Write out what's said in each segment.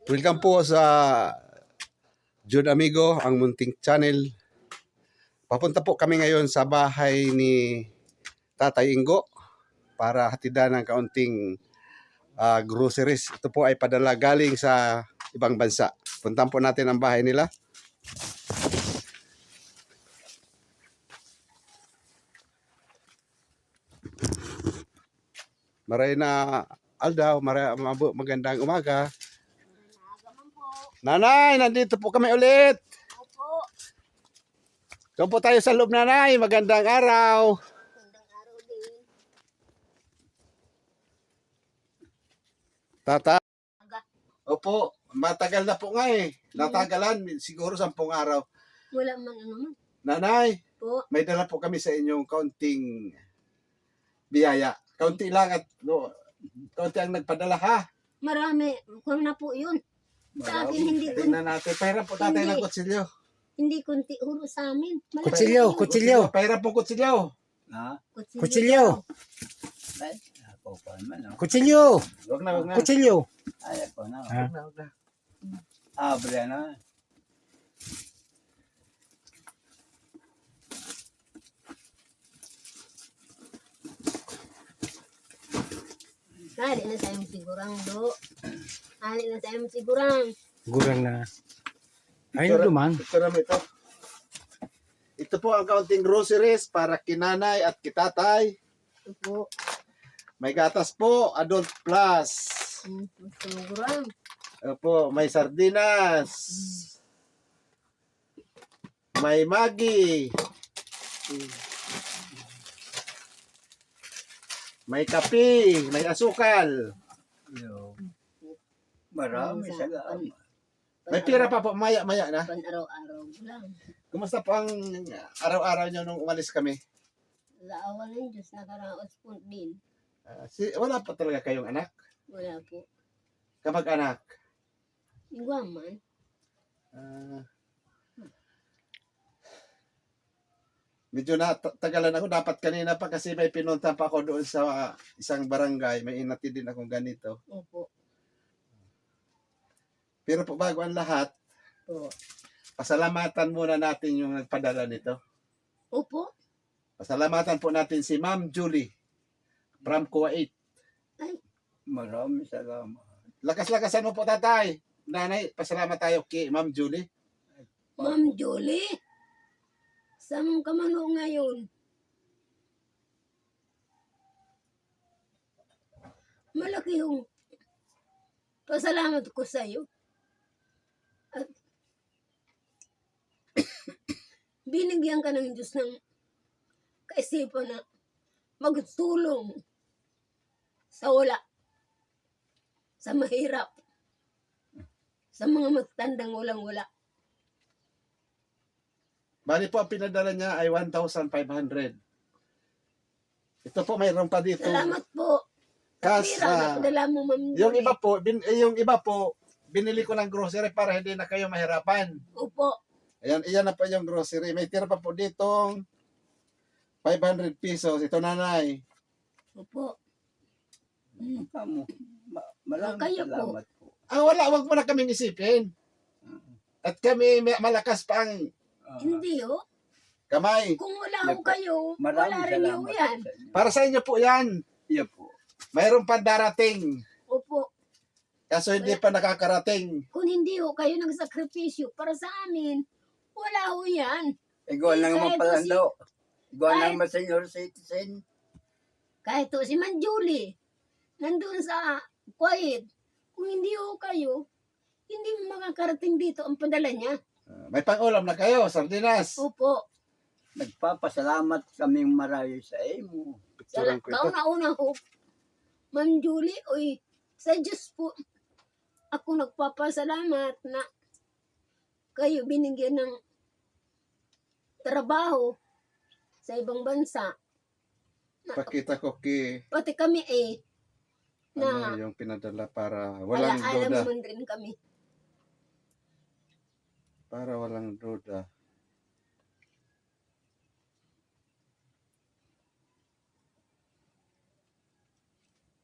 Welcome po sa Jud Amigo, ang munting channel. Papunta po kami ngayon sa bahay ni Tatay Ingo para hatidan ng kaunting groceries. Ito po ay padala galing sa ibang bansa. Puntan po natin ang bahay nila. Maray na Aldaw, magandang umaga. Nanay, nandito po kami ulit. Opo. Doon po tayo sa loob, nanay. Magandang araw. Magandang araw din. Tata. Aga. Opo, matagal na po nga eh. Natagalan, siguro 10 araw. Wala man ano man. Nanay, Po. may dala po kami sa inyong kaunting biyaya. Kaunti lang at kaunti ang nagpadala ha. Marami. Kung na po yun. Sa akin hindi Tingnan natin. Pahirap po tatay ng kutsilyo. hindi kunti huro sa amin. Malaki Kutsilyo, yun. kutsilyo. Pahirap po kutsilyo. Ha? Kutsilyo. Ay, ako pa naman. Oh. Kutsilyo. Wag na, wag na. Kutsilyo. Ay, ako na. Ha? Wag na, wag na. Abre na. Hali na sa iyong sigurang do. Hali na sa iyong sigurang. Gurang na. Ayun duman. Ito naman ito. Ito po ang kaunting groceries para kinanay at kitatay. Ito po. May gatas po, adult plus. Sigurang. Opo, may sardinas. May Maggi. May kape, may asukal. Yo. Marami sa gaan. May pira pa po, maya-maya na. Pan-araw-araw lang. Kumusta po ang araw-araw nyo nung umalis kami? Sa awan ng Diyos, nakaraos po din. Wala pa talaga kayong anak? Wala po. Kamag-anak? Iguaman. Medyo natagalan ako. Dapat kanina pa kasi may pinunta pa ako doon sa isang barangay. May inati din akong ganito. Opo. Pero po bago ang lahat, Po. pasalamatan muna natin yung nagpadala nito. Opo. Pasalamatan po natin si Ma'am Julie from Kuwait. Marami salamat. Lakas-lakasan mo po, tatay. Nanay, pasalamat tayo kay Ma'am Julie. Ma'am Julie, saan ka man ho ngayon? Malaki yung pasalamat ko sa iyo. At binigyan ka ng Diyos ng kaisipan na magtulong sa wala, sa mahirap, sa mga magtandang walang-wala. Bali po, ang pinadala niya ay 1,500. Ito po, mayroon pa dito. Salamat po. Kas, Pira na padala mo, Ma'am yung Julie. iba po, binili ko ng grocery para hindi na kayo mahirapan. Opo. Ayan, iyan na po yung grocery. May tira pa po ditong 500 pesos. Ito, nanay. Opo. Kamu. Maraming Kayo po. salamat po. Wala, wag mo na kaming isipin. At kami malakas pa ang Hindi oh. kamay. Kung wala ho kayo, Maraming wala rin ho salamat yan. sa inyo. Para sa inyo po yan. Iya po. Mayroon pa darating. Opo. Kaso hindi pa nakakarating. Kung hindi ho kayo nagsakripisyo para sa amin, wala ho yan. Igual na naman Kahit pala si- do. Igual na kahit- naman senior citizen. Kahit to si Man Julie, nandun sa Kuwait, kung hindi ho kayo, hindi mo makakarating dito ang padala niya. May pang-ulam na kayo, sardinas. Opo. Nagpapasalamat kaming marami sa imo. Picturean ko ito. Kauna-una ho, Ma'am Julie, oy, sa Diyos po, ako nagpapasalamat na kayo binigyan ng trabaho sa ibang bansa. Pakita ko Pati kami ano na yung pinadala para walang alaala duda. mo rin kami. Para walang duda.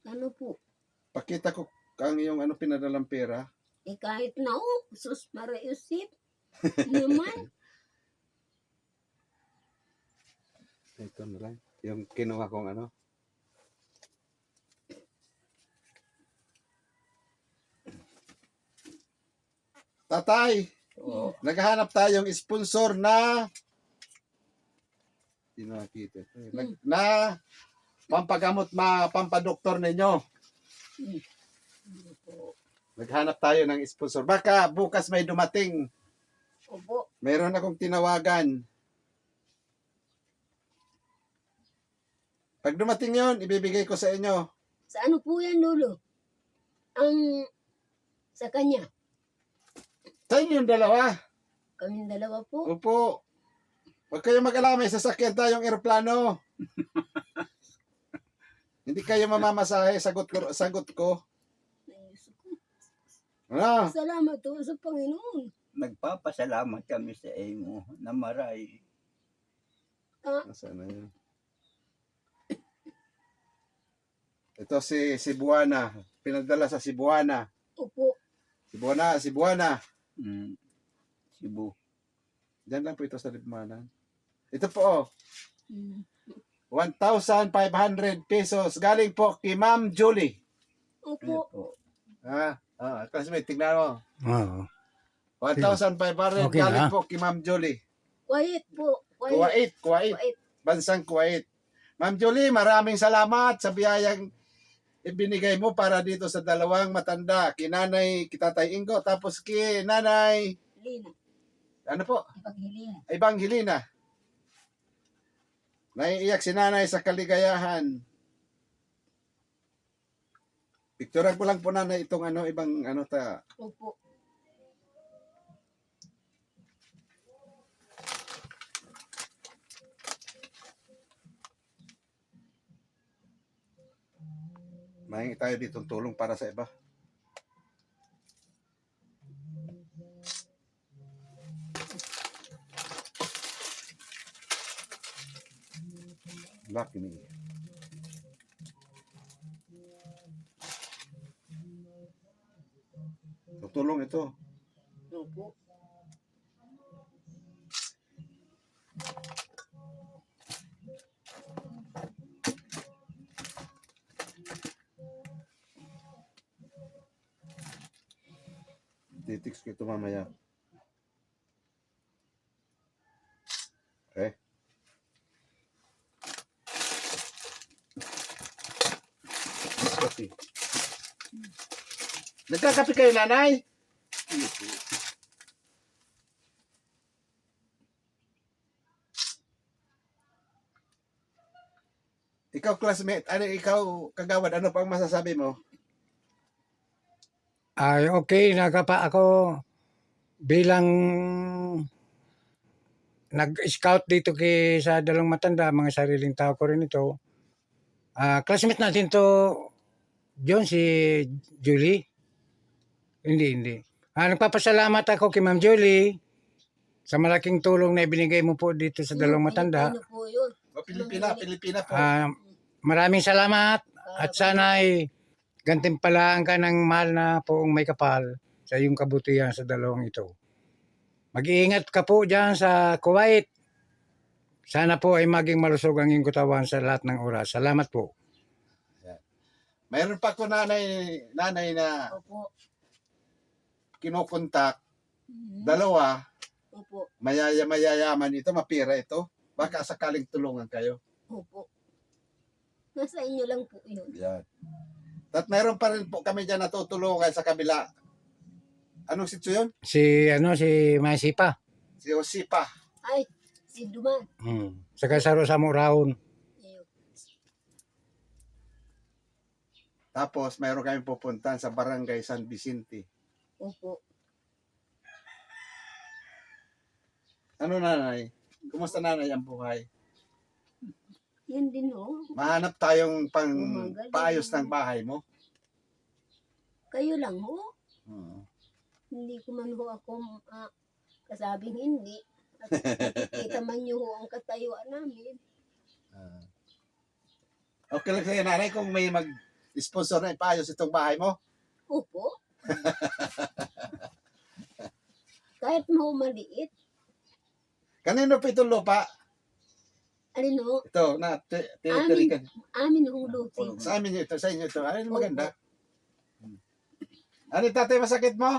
Ano po? Pakita ko ang iyong pinadalang pera. kahit na sus Mariusip naman. Ito na lang. Yung kinuha kong ano. Tatay, Oo. naghahanap tayong sponsor na hindi nakita ito eh. Na pampagamot, pampadoktor ninyo. Hmm. Naghanap tayo ng sponsor. Baka bukas may dumating. Opo. Meron akong tinawagan. Pag dumating yon, ibibigay ko sa inyo. Sa ano po yan, Lolo? Ang sa kanya. Sa inyo yung dalawa. Kaming dalawa po. Opo. Huwag kayong mag-alala, may sasakyan tayong eroplano. Hindi kayo mamamasahe, sagot ko. Diyos ko. Ano? Salamat po sa Panginoon. Nagpapasalamat kami sa imo na maray. Nasaan na yun? Ito si Cebuana. Pinadala sa Cebuana. Opo. Cebuana. Cebu. Diyan lang po ito sa Libmanan. Ito po, oh. Hmm. 1,500 pesos. Galing po kay Ma'am Julie. Opo. Opo. Classmate, tignan mo. Oo. 1,500 Okay galing na. po kay Ma'am Julie. Kuwait po. Kuwait. Kuwait. Kuwait. Bansang Kuwait. Ma'am Julie, maraming salamat sa biyayang ibinigay mo para dito sa dalawang matanda. Kinanay, Tatay Ingo, tapos Nanay, Lina. ano po? Ipaghilina. Evangelina. Naiiyak si nanay sa kaligayahan. Picturean ko lang po nanay itong ibang ta. Opo. Mahingi tayo dito tulong para sa iba. Lucky me. Tutulong ito. Opo. Titix ko ito mamaya. Okay. Coffee. Nagkakape kayo, nanay? Ikaw, classmate, ikaw, kagawad, ano pang masasabi mo? Ay, okay, nakapa ako bilang nag-scout dito sa Dalawang Matanda, mga sariling tao ko rin ito. Classmate natin to, John, si Julie. Hindi. Nagpapasalamat ako kay Ma'am Julie sa malaking tulong na ibinigay mo po dito sa Dalawang Matanda. Pilipino po yun. Pilipina po. Maraming salamat at sana ay gantimpalaan ka ng mahal na poong may kapal sa iyong kabutihan sa dalawang ito. Mag-iingat ka po dyan sa Kuwait. Sana po ay maging malusog ang iyong katawan sa lahat ng oras. Salamat po. Mayroon pa ko nanay na Opo. kinukontak. Mhm. Dalawa, Opo. mayayaman ito, mapira ito. Baka sakaling tulungan kayo. Opo. Nasa inyo lang po yun. Yan. At mayroon pa rin po kami dyan natutulungan sa kabila. Anong sityo yun? Si Masipa. Si Osipa. Ay, si Duman. Saka sa Rosamurahon. Ayun. Tapos mayroon kami pupuntahan sa Barangay San Vicente. Opo. Ano nanay? Kumusta nanay ang buhay? Yan din ho. Mahanap tayong Magaling. paayos ng bahay mo. Kayo lang ho. Hmm. Hindi ko man ho ako kasabing hindi. At nakikita man niyo ho ang katayuan namin. Okay lang sa'yo nanay kung may mag-sponsor na ipaayos itong bahay mo. Opo. ho maliit. Kanino po itong lupa? Alin ho? Ito, na tinitirikan. Amin hong luti. Sa amin ito, sa inyo ito. Ano yung maganda? Ano tatay, masakit mo?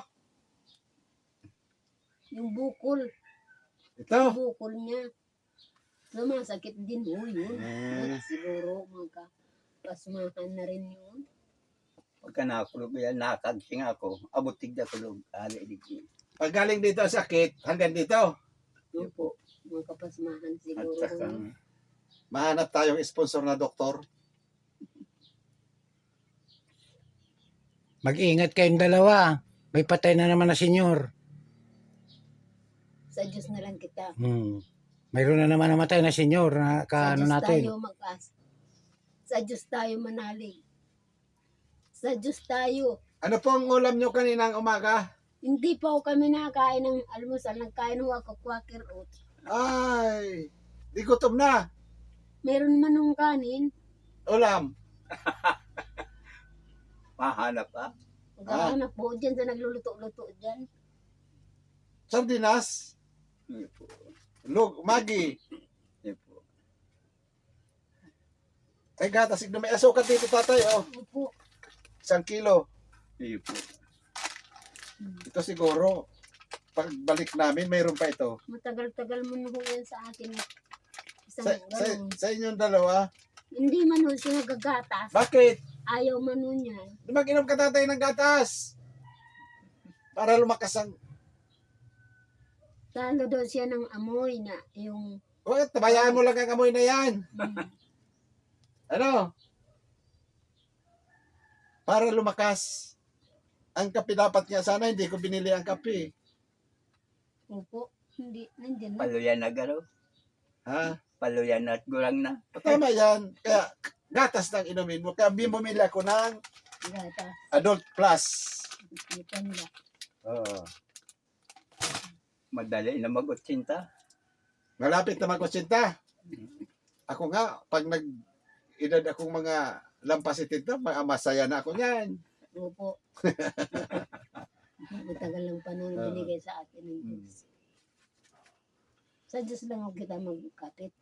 Yung bukol. Ito. Bukol niya. Sumasakit din ho yun. Ah. Siguro magkapasmahan na rin yun. Pagka nakulog yan, nakagsing ako. Abutig na kulog. Ali, digdi. Pag galing dito ang sakit, hanggang dito, Yun po. Magkapasmahan At siguro. saka, mahanap tayong sponsor na doktor. Mag-ingat kayong dalawa. May patay na naman na senyor. Sa Diyos na lang kita. Mayroon na naman namatay na senyor na Sa kaano Diyos natin. tayo sa Diyos tayo manalig. Sa Diyos tayo. Ano po ang ulam nyo kaninang umaga? Hindi pa ako kami nakain ng almusal. Nagkain ho ako quaker oats. Ay, di gutom na. Meron man ng kanin. Ulam. mahanap pa. Maghahanap po dyan sa nagluluto-luto dyan. Sardinas. Yun po. Magi. Yun po. Ay gata, signo may asukat dito tatay. Oh. Opo. 1 kilo. Yun po. Ito siguro. Pagbalik namin, mayroon pa ito. Matagal-tagal mo na ho yan sa akin. Isang Sa, ganun. sa inyong dalawa. Hindi man ho siya nagagatas. Bakit? Ayaw man ho niyan. Mag-inom ka tatay ng gatas. Para lumakas ang... Talo daw siya ng amoy na yung... Oh, tabayaan mo lang ang amoy na yan. Ano? Para lumakas. Ang kape dapat nga sana, hindi ko binili ang kape. Opo. Hindi. Nandiyan na. Paluyan na garo. Ha? Paluyan na at gurang na. Tama yan. Kaya gatas lang inumin mo. Kaya bumili ako ng Gata. Adult Plus. Itanda. Oo. Madali na mag-80. Malapit na mag-80. Ako nga, pag edad akong mga lampasitit na, masaya na ako niyan. Opo. Matagal lang panahon binigay sa atin ng Diyos. Sa Diyos lang ako kita magkapit.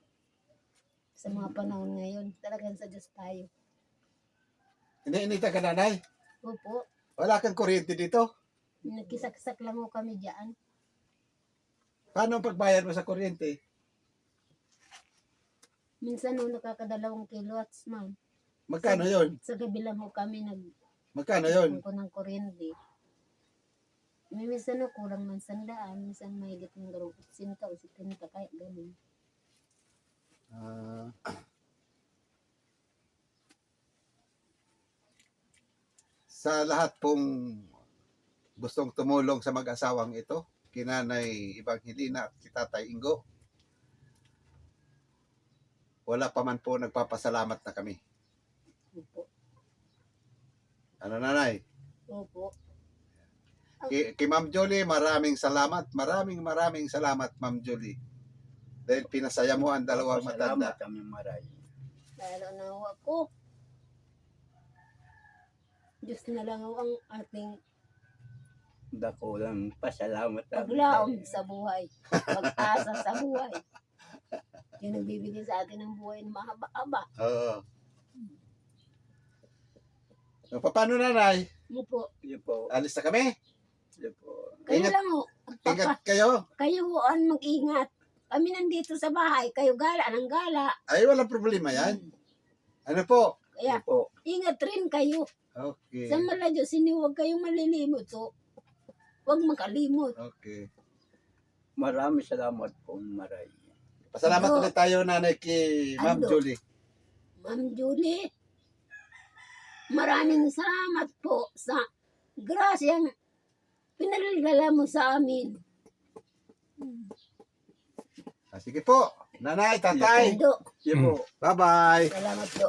Sa mga panahon ngayon, talagang sa Diyos tayo. Iniinita ka nanay. Opo. Wala kang kuryente dito. Nagkisaksak lang ako kami dyan. Paano ang pagbayad mo sa kuryente? Minsan nung nakakadalawang kilowatts, ma'am. Magkano yon? Sa gabi lang ho kami Magkano yon? ko ng kuryente. Minsan no, kulang man 100, minsan mahigit ng garong 80 o 70, kaya ganun. Sa lahat pong gustong tumulong sa mag-asawang ito, kinanay Evangelina at si Tatay Ingo, wala pa man po nagpapasalamat na kami. Opo. Ano nanay? Opo. Kay Ma'am Jolie, maraming salamat. Maraming salamat, Ma'am Jolie. Dahil pinasaya mo ang dalawang matanda. Salamat kami maray. Lalo na ho ako. Diyos na lang ho ang ating Dako lang pasalamat. paglaom sa buhay. Pag-asa sa buhay. Yan ang bibigay sa atin ng buhay na mahaba-haba. Oo. So, paano nanay? Ano po? Yun po. Alis na kami? Yun po. Kayo Ingat- lang ho. Ingat kayo. Kayo ho ang mag-ingat. Kami nandito sa bahay. Kayo gala ng gala. Ay, walang problema yan. Ano po? Kaya Yun po. ingat rin kayo. Okay. Sa Maladyos, hindi huwag kayong malilimot. So, huwag makalimot. Okay. Maraming salamat po maray. Pasalamat Ando. ulit tayo, nanay, kay Ma'am Ando. Julie. Ma'am Julie, maraming salamat po sa grasyang pinalala mo sa amin. Sige po. Nanay, tatay. Ando, Yun po. Bye-bye. salamat po.